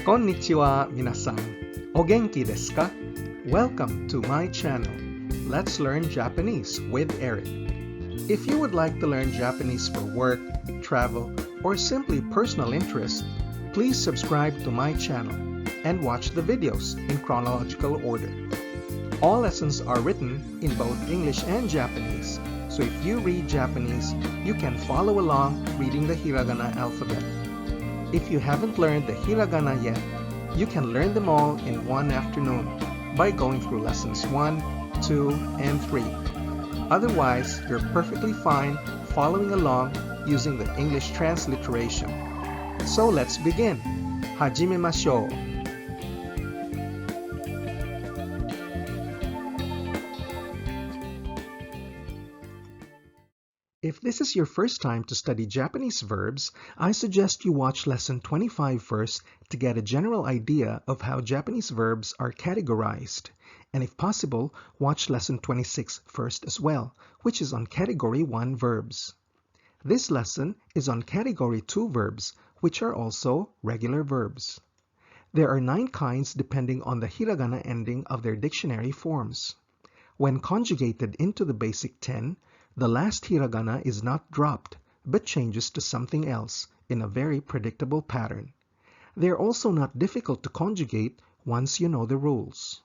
Konnichiwa minasan. O genki desu ka? Welcome to my channel. Let's learn Japanese with Eric. If you would like to learn Japanese for work, travel, or simply personal interest, please subscribe to my channel and watch the videos in chronological order. All lessons are written in both English and Japanese, so if you read Japanese, you can follow along reading the Hiragana alphabet. If you haven't learned the Hiragana yet, you can learn them all in one afternoon by going through lessons 1, 2, and 3. Otherwise, you're perfectly fine following along using the English transliteration. So let's begin. Hajimemashou. If this is your first time to study Japanese verbs, I suggest you watch lesson 25 first to get a general idea of how Japanese verbs are categorized. And if possible, watch lesson 26 first as well, which is on category 1 verbs. This lesson is on category 2 verbs, which are also regular verbs. There are 9 kinds depending on the hiragana ending of their dictionary forms. When conjugated into the basic 10, the last hiragana is not dropped, but changes to something else in a very predictable pattern. They are also not difficult to conjugate once you know the rules.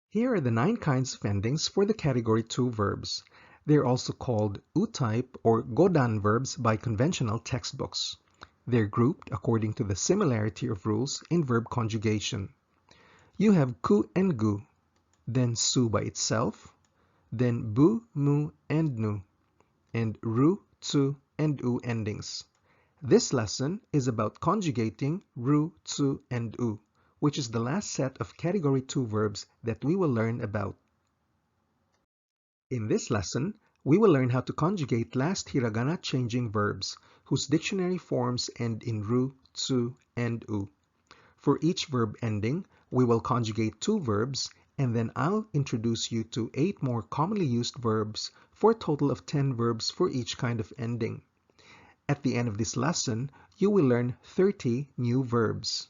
Here are the 9 kinds of endings for the category 2 verbs. They are also called U-type or Godan verbs by conventional textbooks. They're grouped according to the similarity of rules in verb conjugation. You have ku and gu, then su by itself, then bu, mu, and nu, and ru, tsu, and u endings. This lesson is about conjugating ru, tsu, and u, which is the last set of category 2 verbs that we will learn about. In this lesson, we will learn how to conjugate last hiragana-changing verbs, whose dictionary forms end in ru, tsu, and u. For each verb ending, we will conjugate 2 verbs, and then I'll introduce you to 8 more commonly used verbs for a total of 10 verbs for each kind of ending. At the end of this lesson, you will learn 30 new verbs.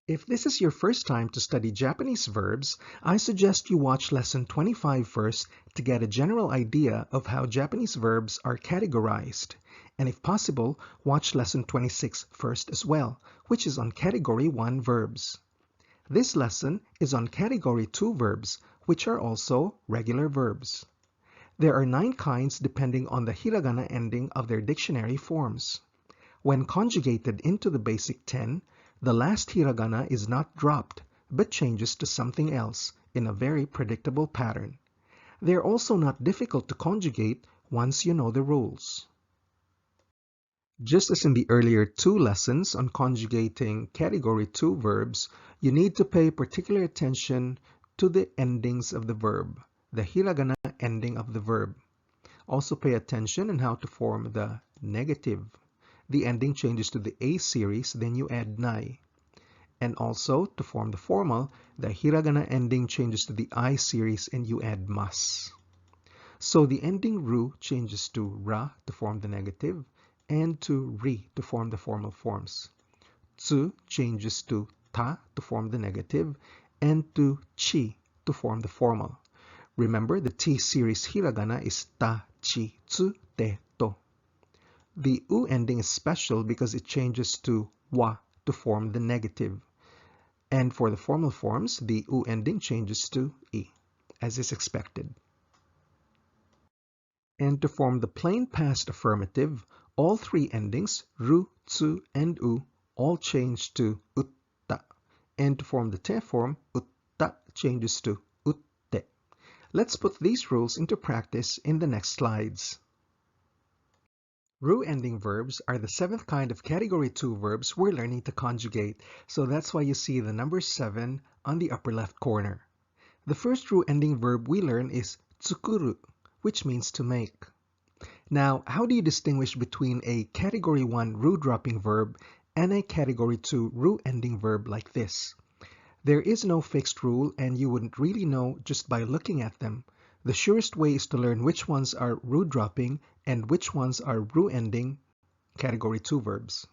If this is your first time to study Japanese verbs, I suggest you watch lesson 25 first to get a general idea of how Japanese verbs are categorized. And if possible, watch lesson 26 first as well, which is on category 1 verbs. This lesson is on category 2 verbs, which are also regular verbs. There are 9 kinds depending on the hiragana ending of their dictionary forms. When conjugated into the basic 10, the last hiragana is not dropped, but changes to something else in a very predictable pattern. They are also not difficult to conjugate once you know the rules. Just as in the earlier 2 lessons on conjugating category 2 verbs, you need to pay particular attention to the endings of the verb, the hiragana ending of the verb. Also pay attention on how to form the negative. The ending changes to the A series, then you add nai. And also, to form the formal, the hiragana ending changes to the I series and you add mas. So the ending ru changes to ra to form the negative, and to ri to form the formal forms. Tsu changes to ta to form the negative, and to chi to form the formal. Remember, the T series hiragana is ta, chi, tsu, te, to. The u ending is special because it changes to wa to form the negative. And for the formal forms, the u ending changes to i, as is expected. And to form the plain past affirmative, all 3 endings, ru, tsu, and u, all change to utta. And to form the te form, utta changes to utte. Let's put these rules into practice in the next slides. Ru ending verbs are the 7th kind of category 2 verbs we're learning to conjugate, so that's why you see the number 7 on the upper left corner. The first ru ending verb we learn is tsukuru, which means to make. Now, how do you distinguish between a category 1 ru dropping verb and a category 2 ru ending verb like this? There is no fixed rule, and you wouldn't really know just by looking at them. The surest way is to learn which ones are ru dropping and which ones are ru ending category 2 verbs.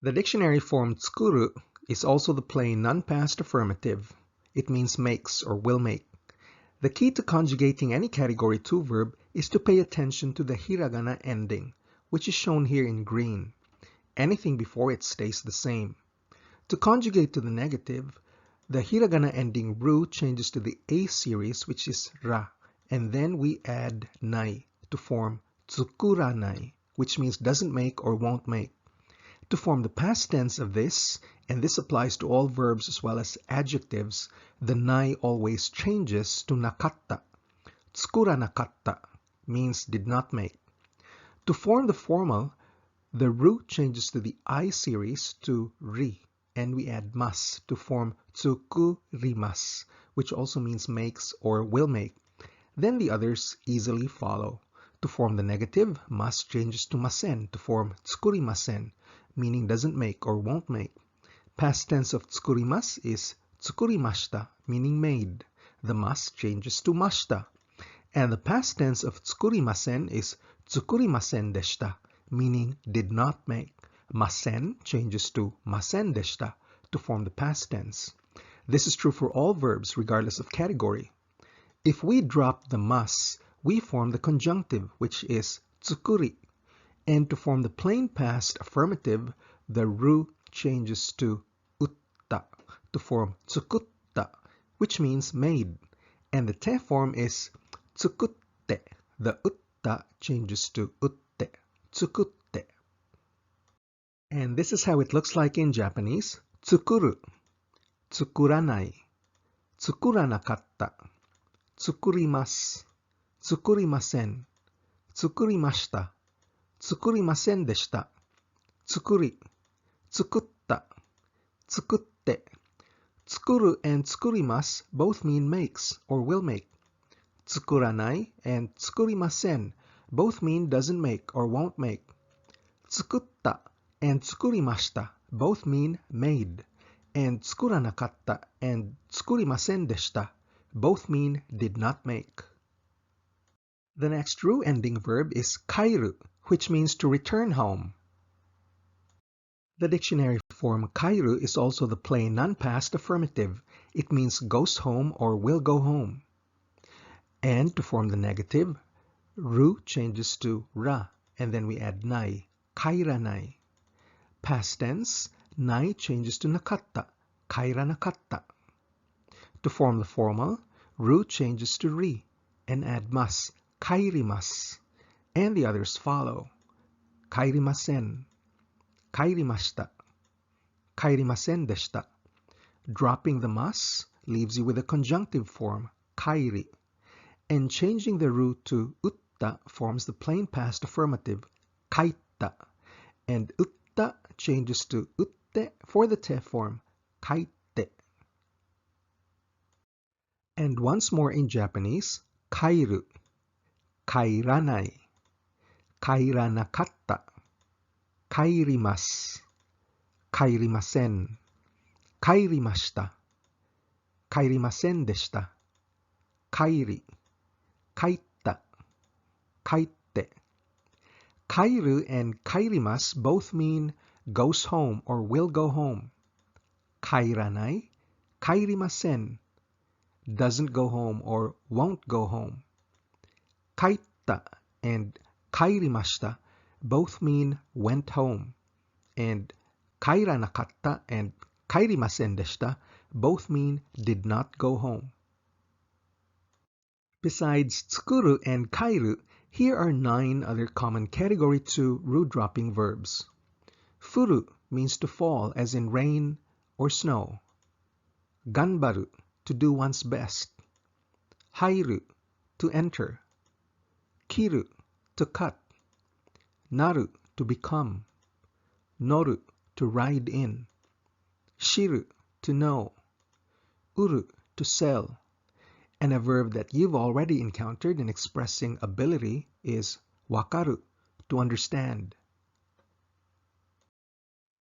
The dictionary form tsukuru is also the plain non-past affirmative. It means makes or will make. The key to conjugating any category 2 verb is to pay attention to the hiragana ending, which is shown here in green. Anything before it stays the same. To conjugate to the negative, the hiragana ending ru changes to the A series, which is ra, and then we add nai to form tsukuranai, which means doesn't make or won't make. To form the past tense of this, and this applies to all verbs as well as adjectives, the nai always changes to nakatta. Tsukuranakatta means did not make. To form the formal, the ru changes to the I series to ri, and we add mas to form tsukurimas, which also means makes or will make. Then the others easily follow. To form the negative, mas changes to masen to form tsukurimasen, meaning doesn't make or won't make. Past tense of tsukurimas is tsukurimashita, meaning made. The mas changes to mashita. And the past tense of tsukurimasen is tsukurimasen deshita, meaning did not make. Masen changes to masen deshita to form the past tense. This is true for all verbs regardless of category. If we drop the mas, we form the conjunctive, which is tsukuri. And to form the plain past affirmative, the ru changes to utta to form tsukutta, which means made. And the te form is tsukutte. The utta changes to utte, tsukutte. And this is how it looks like in Japanese. Tsukuru, tsukuranai, tsukuranakatta, tsukurimasu, tsukurimasen, tsukurimashita, tsukurimasen deshita, tsukuri, tsukutta, tsukutte. Tsukuru and tsukurimasu both mean makes or will make. Tsukuranai and tsukurimasen both mean doesn't make or won't make. Tsukutta and tsukurimashita both mean made. And tsukuranakatta and tsukurimasen deshita both mean did not make. The next ru ending verb is kairu, which means to return home. The dictionary form kairu is also the plain non-past affirmative. It means goes home or will go home. And to form the negative, ru changes to ra, and then we add nai, kairanai. Past tense, nai changes to nakatta, kairanakatta. To form the formal, ru changes to ri, and add mas, kairimas. And the others follow. Kairimasen, kairimashita, kairimasen deshita. Dropping the mas leaves you with a conjunctive form, kairi. And changing the ru to utta forms the plain past affirmative, kaita. And utta changes to utte for the te form, kaite. And once more in Japanese, kairu, kairanai, kairanakatta, kairimasu, kairimasen, kairimashita, kairimasen deshita, kairi, kaita, kaite. Kairu and kairimasu both mean goes home or will go home. Kairanai, kairimasen, doesn't go home or won't go home. Kaita and kairimashita both mean went home. And kairanakatta and kairimasen deshita both mean did not go home. Besides tsukuru and kairu, here are 9 other common category 2 ru dropping verbs. Furu means to fall, as in rain or snow. Ganbaru, to do one's best. Hairu, to enter. Kiru, to cut. Naru, to become. Noru, to ride in. Shiru, to know. Uru, to sell. And a verb that you've already encountered in expressing ability is wakaru, to understand.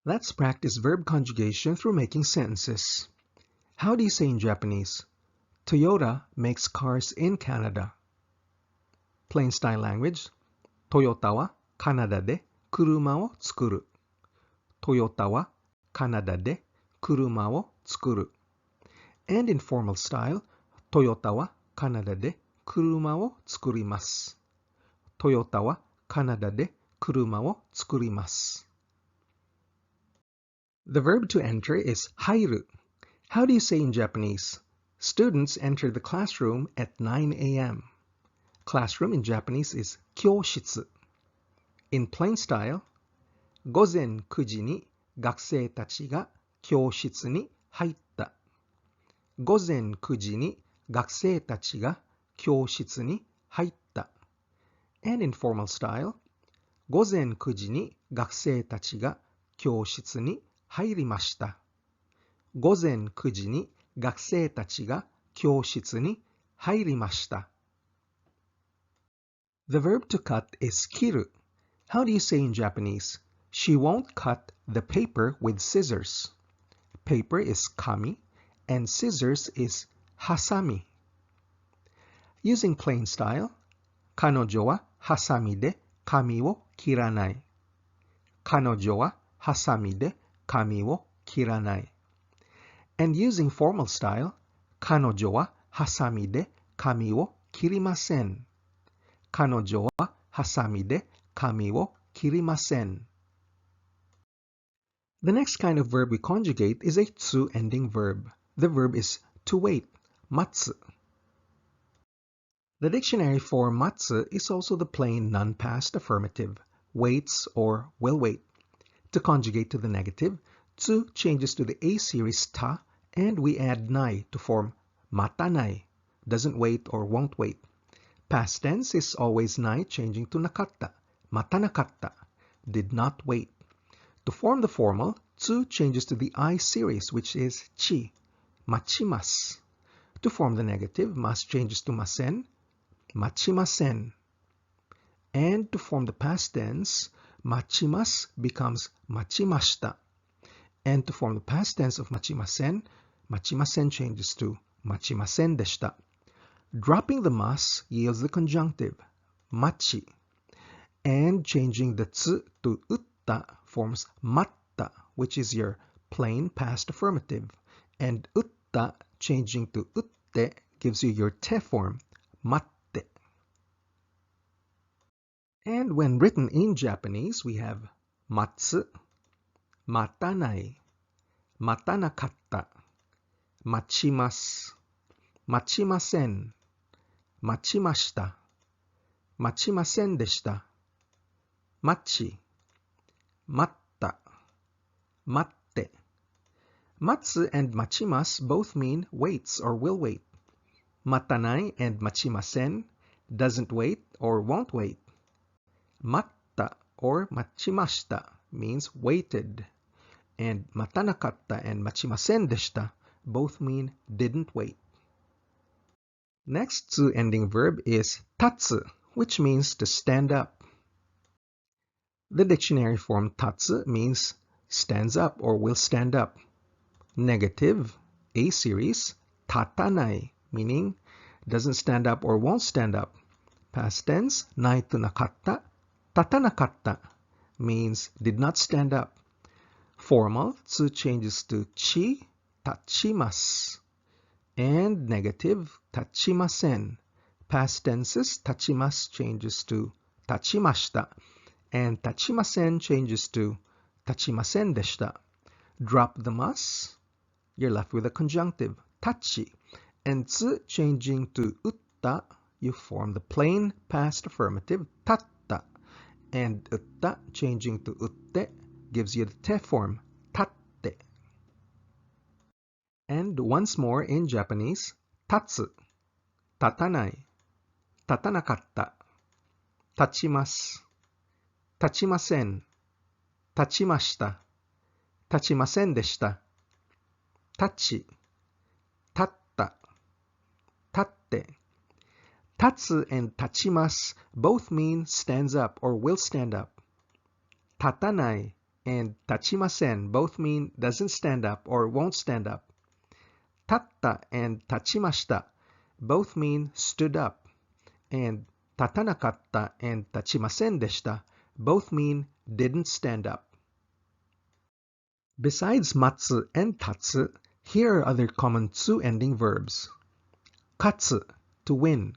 Let's practice verb conjugation through making sentences. How do you say in Japanese, Toyota makes cars in Canada? Plain style language, Toyota wa Kanada de kuruma wo tsukuru. トヨタはカナダで車を作る。And in formal style, トヨタはカナダで車を作ります。トヨタはカナダで車を作ります。The verb to enter is 入る. How do you say in Japanese? Students enter the classroom at 9 a.m. Classroom in Japanese is 教室. In plain style, 午前9時に学生たちが教室に入った。午前9時に学生たちが教室に入った。And in formal style, 午前9時に学生たちが教室に入りました。午前9時に学生たちが教室に入りました。The verb to cut is 切る. How do you say in Japanese? She won't cut the paper with scissors. Paper is kami and scissors is ハサミ. Using plain style, 彼女はハサミで紙を切らない。彼女はハサミで紙を切らない。And using formal style, 彼女はハサミで紙を切りません。彼女はハサミで紙を切りません。The next kind of verb we conjugate is a tsu ending verb. The verb is to wait, matsu. The dictionary for matsu is also the plain non-past affirmative, waits or will wait. To conjugate to the negative, tsu changes to the A series ta, and we add nai to form matanai, doesn't wait or won't wait. Past tense is always nai changing to nakatta, matanakatta, did not wait. To form the formal, tsu changes to the I series, which is chi, machimasu. To form the negative, mas changes to masen, machimasen. And to form the past tense, machimasu becomes machimashita. And to form the past tense of machimasen, machimasen changes to machimasen deshita. Dropping the mas yields the conjunctive, machi. And changing the tsu to utta forms matta, which is your plain past affirmative. And utta changing to utte gives you your te form, matte. And when written in Japanese, we have matsu, matanai, matanakatta, machimasu, machimasen, machimashita, machimasen deshita, machi, matta, matte. Matsu and machimasu both mean waits or will wait. Matanai and machimasen doesn't wait or won't wait. Matta or machimashita means waited. And matanakatta and machimasen deshita both mean didn't wait. Next tsu ending verb is tatsu, which means to stand up. The dictionary form tatsu means stands up or will stand up. Negative, A series, tatanai, meaning doesn't stand up or won't stand up. Past tense, nai to nakatta, tatanakatta, means did not stand up. Formal, tsu changes to chi, tachimasu. And negative, tachimasen. Past tenses, tachimasu changes to tachimashita. And tachimasen changes to tachimasen deshita. Drop the mas, you're left with a conjunctive, tachi. And tsu changing to utta, you form the plain past affirmative, tatta. And utta changing to utte gives you the te form, tatte. And once more in Japanese, tatsu, tatanai, tatanakatta, tachimasu, tachimasen, tachimashita, tachimasen deshita, tachi, tatta, tatte. Tatsu and tachimasu both mean stands up or will stand up. Tatanai and tachimasen both mean doesn't stand up or won't stand up. Tatta and tachimashita both mean stood up. And tatanakatta and tachimasen deshita both mean didn't stand up. Besides matsu and tatsu, here are other common tsu ending verbs. Katsu, to win.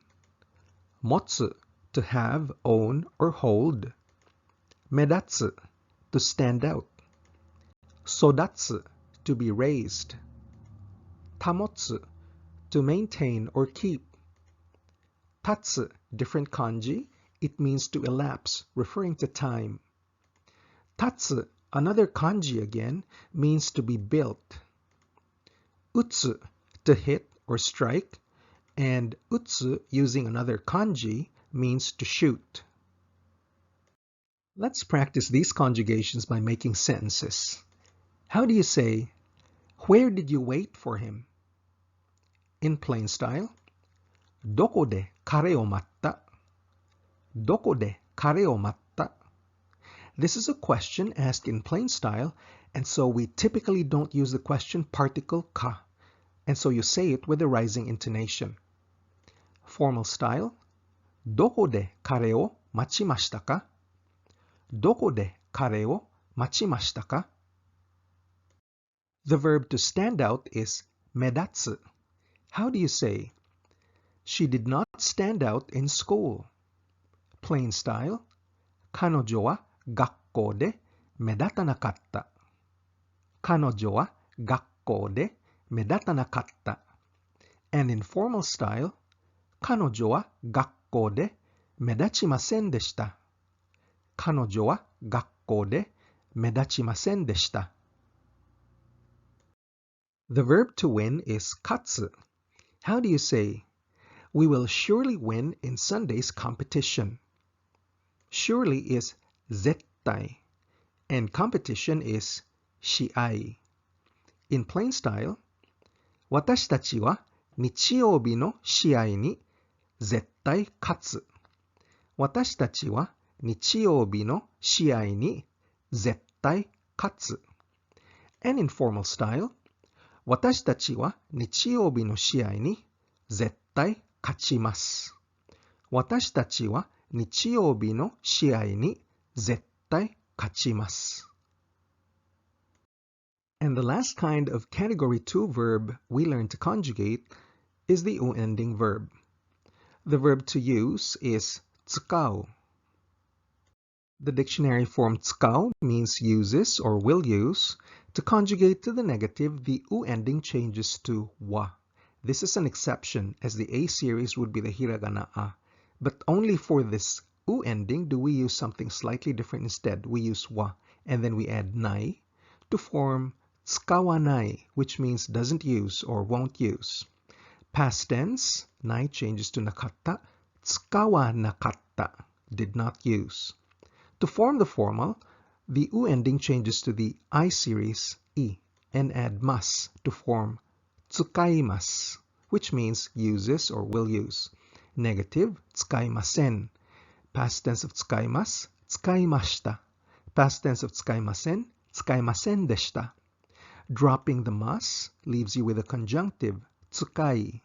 Motsu, to have, own, or hold. Medatsu, to stand out. Sodatsu, to be raised. Tamotsu, to maintain or keep. Tatsu, different kanji, it means to elapse, referring to time. Tatsu, another kanji again, means to be built. Utsu, to hit or strike, and utsu, using another kanji, means to shoot. Let's practice these conjugations by making sentences. How do you say, "Where did you wait for him?" In plain style, "Doko de kare o matta?" "Doko de kare o matta?" This is a question asked in plain style, and so we typically don't use the question particle ka, and so you say it with a rising intonation. Formal style, "Doko de kare o machimashita ka?" "Doko de kare o machimashita ka?" The verb to stand out is medatsu. How do you say, "She did not stand out in school"? Plain style, 彼女は学校で目立たなかった。彼女は学校で目立たなかった。And in formal style, 彼女は学校で目立ちませんでした。彼女は学校で目立ちませんでした。The verb to win is katsu. How do you say, "We will surely win in Sunday's competition"? Surely is zettai, and competition is shiai. In plain style, 私たちは日曜日の試合に絶対勝つ。私たちは日曜日の試合に絶対勝つ。And in formal style, 私たちは日曜日の試合に絶対勝ちます。私たちは日曜日の試合に絶対勝ちます。And the last kind of category 2 verb we learn to conjugate is the u ending verb. The verb to use is tsukau. The dictionary form tsukau means uses or will use. To conjugate to the negative, the u ending changes to wa. This is an exception, as the A series would be the hiragana a. But only for this u ending do we use something slightly different instead. We use wa, and then we add nai to form tsukawanai, which means doesn't use or won't use. Past tense, nai changes to nakatta. Tsukawanakatta, did not use. To form the formal, the u ending changes to the I series I and add mas to form tsukaimasu, which means uses or will use. Negative, tsukaimasen. Past tense of tsukaimasu, tsukaimashita. Past tense of tsukaimasen, tsukaimasen deshita. Dropping the mas leaves you with a conjunctive, tsukai,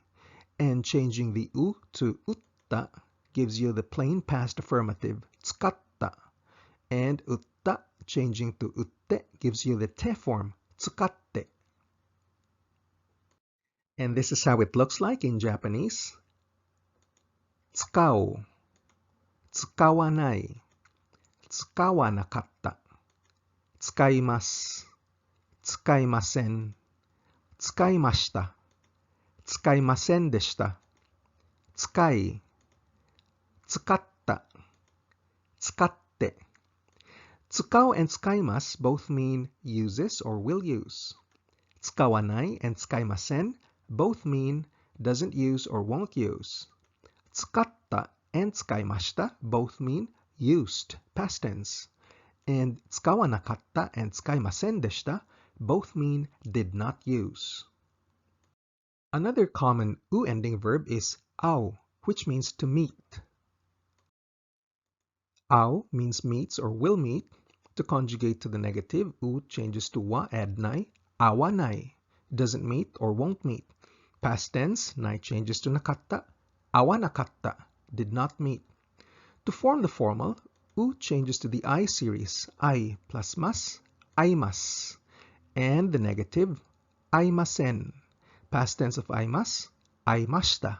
and changing the u to utta gives you the plain past affirmative, tsukatta, and utta changing to utte gives you the te form, tsukatte. And this is how it looks like in Japanese. Tsukau, tsukawanai, tsukawanakatta, tsukaimasu, tsukaimasen, tsukaimashita, tsukaimasen deshita, tsukai, tsukatta, tsukatte. Tsukau and tsukaimasu both mean uses or will use. Tsukawanai and tsukaimasen both mean doesn't use or won't use. Tsukatta and tsukaimashita both mean used, past tense. And tsukawanakatta and tsukaimasen deshita both mean did not use. Another common u ending verb is au, which means to meet. Au means meets or will meet. To conjugate to the negative, u changes to wa, add nai, awanai, doesn't meet or won't meet. Past tense, nai changes to nakatta, awanakatta, did not meet. To form the formal, u changes to the I series, I plus mas, aimas. And the negative, aimasen. Past tense of aimas, aimashita.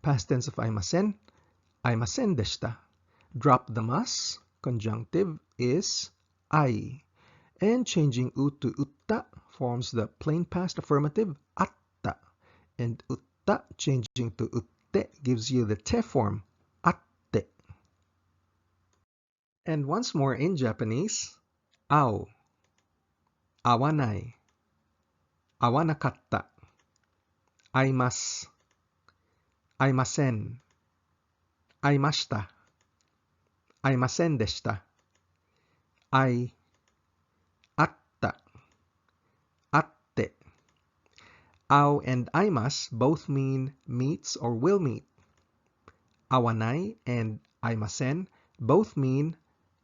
Past tense of aimasen, aimasen deshita. Drop the mas, conjunctive is ai. And changing u to utta forms the plain past affirmative atta. And utta changing to utte gives you the te form atte. And once more in Japanese, ao, awanai, awanakatta, aimasu, aimasen, aimashita, aimasen deshita, ai, atta, atte. Ao and aimas both mean meets or will meet. Awanai and aimasen both mean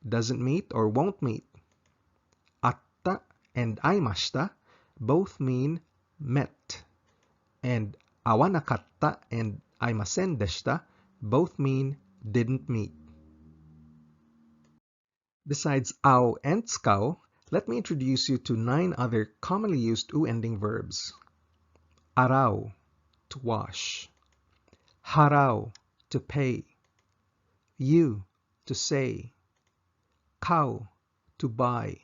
doesn't meet or won't meet. Atta and aimashita both mean met. And awanakatta and aimasen deshita both mean didn't meet. Besides ao and tsukao, let me introduce you to 9 other commonly used u-ending verbs. Arau, to wash. Harau, to pay. You, to say. Kau, to buy.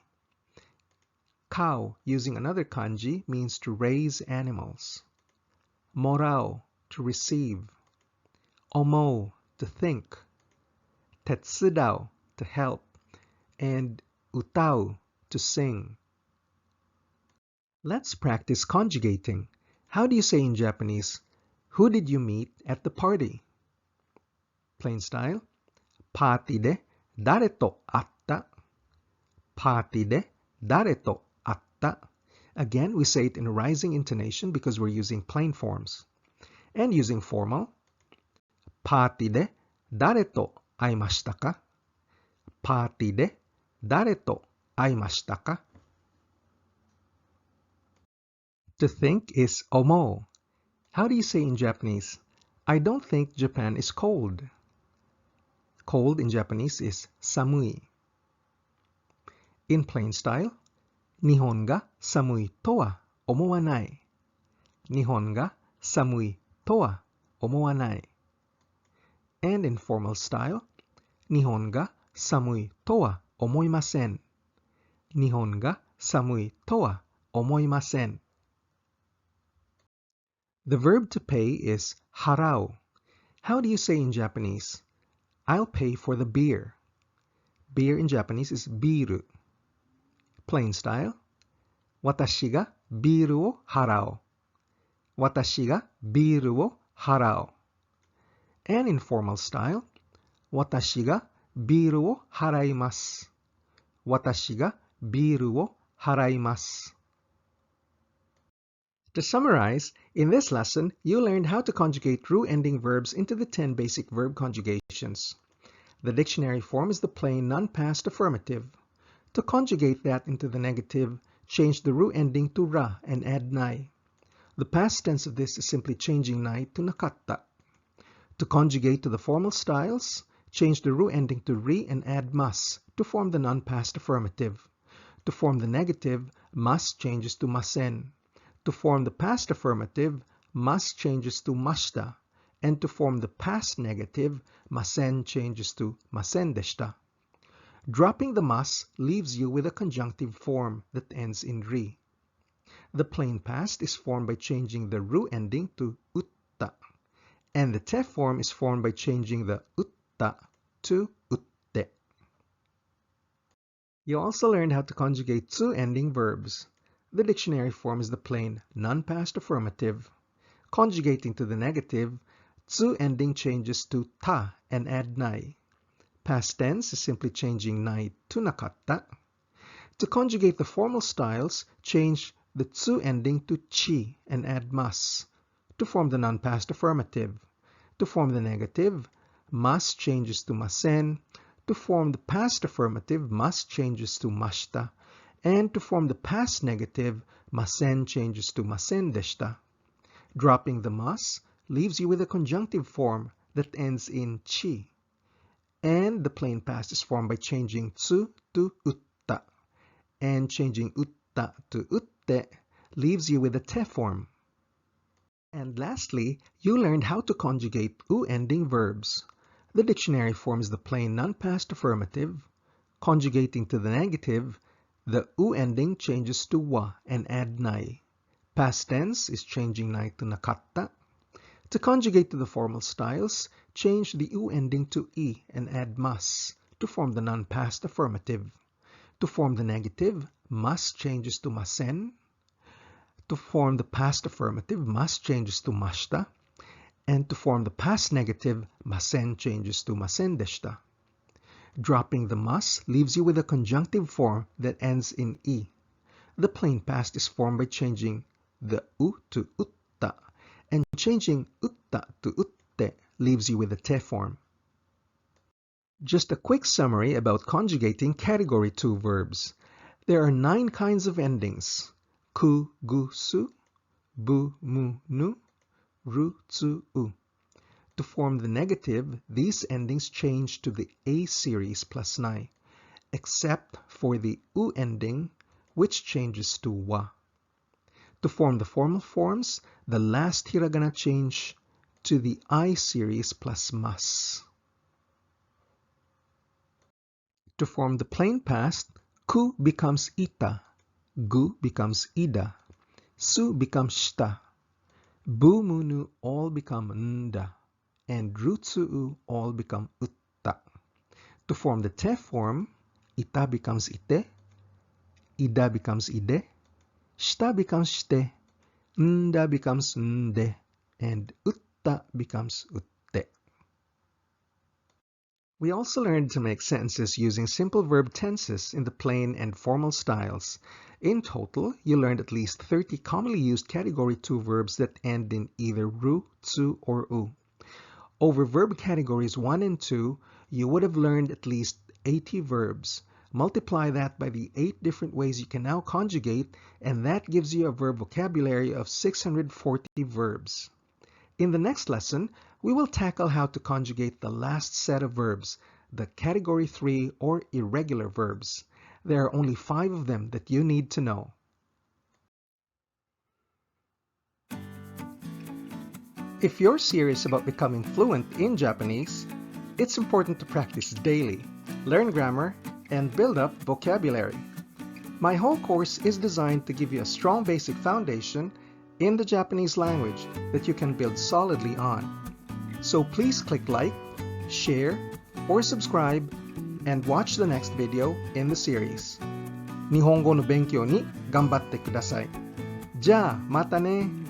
Kau, using another kanji, means to raise animals. Morao, to receive. Omo, to think. Tetsudao, to help. And utau, to sing. Let's practice conjugating. How do you say in Japanese, who did you meet at the party? Plain style. Party de dare to atta. Party de dare to atta. Again, we say it in a rising intonation because we're using plain forms. And using formal. Party de dare to aimashita ka? Party de dare to aimashita ka? To think is omo. How do you say in Japanese, I don't think Japan is cold? Cold in Japanese is samui. In plain style, Nihon ga samui to wa omowanai. Nihon ga samui to wa omowanai. And in formal style, Nihon ga samui to wa omoimasen. Nihon ga samui to wa omoimasen. The verb to pay is harau. How do you say in Japanese, I'll pay for the beer? Beer in Japanese is biru. Plain style, Watashi ga biru wo harau. Watashi ga biru wo harau. And in formal style, Watashi ga biru wo haraimasu. Watashi ga biru wo haraimasu. To summarize, in this lesson, you learned how to conjugate ru-ending verbs into the 10 basic verb conjugations. The dictionary form is the plain non-past affirmative. To conjugate that into the negative, change the ru ending to ra and add nai. The past tense of this is simply changing nai to nakatta. To conjugate to the formal styles, change the ru ending to ri and add mas to form the non-past affirmative. To form the negative, mas changes to masen. To form the past affirmative, mas changes to mashita. And to form the past negative, masen changes to masen deshita. Dropping the mas leaves you with a conjunctive form that ends in ri. The plain past is formed by changing the ru ending to utta. And the te form is formed by changing the utta to utte. You also learned how to conjugate tsu ending verbs. The dictionary form is the plain non-past affirmative. Conjugating to the negative, tsu ending changes to ta and add nai. Past tense is simply changing nai to nakatta. To conjugate the formal styles, change the tsu ending to chi and add mas to form the non-past affirmative. To form the negative, mas changes to masen. To form the past affirmative, mas changes to mashita. And to form the past negative, masen changes to masen deshita. Dropping the mas leaves you with a conjunctive form that ends in chi. And the plain past is formed by changing tsu to utta. And changing utta utta to utte leaves you with a te form. And lastly, you learned how to conjugate u-ending verbs. The dictionary forms the plain non-past affirmative. Conjugating to the negative, the u ending changes to wa and add nai. Past tense is changing nai to nakatta. To conjugate to the formal styles, change the u ending to I and add mas to form the non-past affirmative. To form the negative, mas changes to masen. To form the past affirmative, mas changes to mashta. And to form the past negative, masen changes to masendeshta. Dropping the mas leaves you with a conjunctive form that ends in I. The plain past is formed by changing the u to utta, and changing utta to utte leaves you with a te form. Just a quick summary about conjugating Category 2 verbs. There are 9 kinds of endings: ku, gu, su, bu, mu, nu, ru, tsu, u. To form the negative, these endings change to the a series plus nai, except for the u ending, which changes to wa. To form the formal forms, the last hiragana change to the I series plus mas. To form the plain past, ku becomes ita, gu becomes ida, su becomes shta, bu, mu, nu all become nda, and rutsu all become utta. To form the te form, ita becomes ite, ida becomes ide, shta becomes shte, nda becomes nde, and utta becomes utte. We also learned to make sentences using simple verb tenses in the plain and formal styles. In total, you learned at least 30 commonly used Category 2 verbs that end in either ru, tsu, or u. Over verb categories 1 and 2, you would have learned at least 80 verbs. Multiply that by the 8 different ways you can now conjugate, and that gives you a verb vocabulary of 640 verbs. In the next lesson, we will tackle how to conjugate the last set of verbs, the Category 3 or irregular verbs. There are only 5 of them that you need to know. If you're serious about becoming fluent in Japanese, it's important to practice daily, learn grammar, and build up vocabulary. My whole course is designed to give you a strong basic foundation in the Japanese language that you can build solidly on. So please click like, share, or subscribe, and watch the next video in the series. 日本語の勉強に頑張ってください。じゃあ、またね。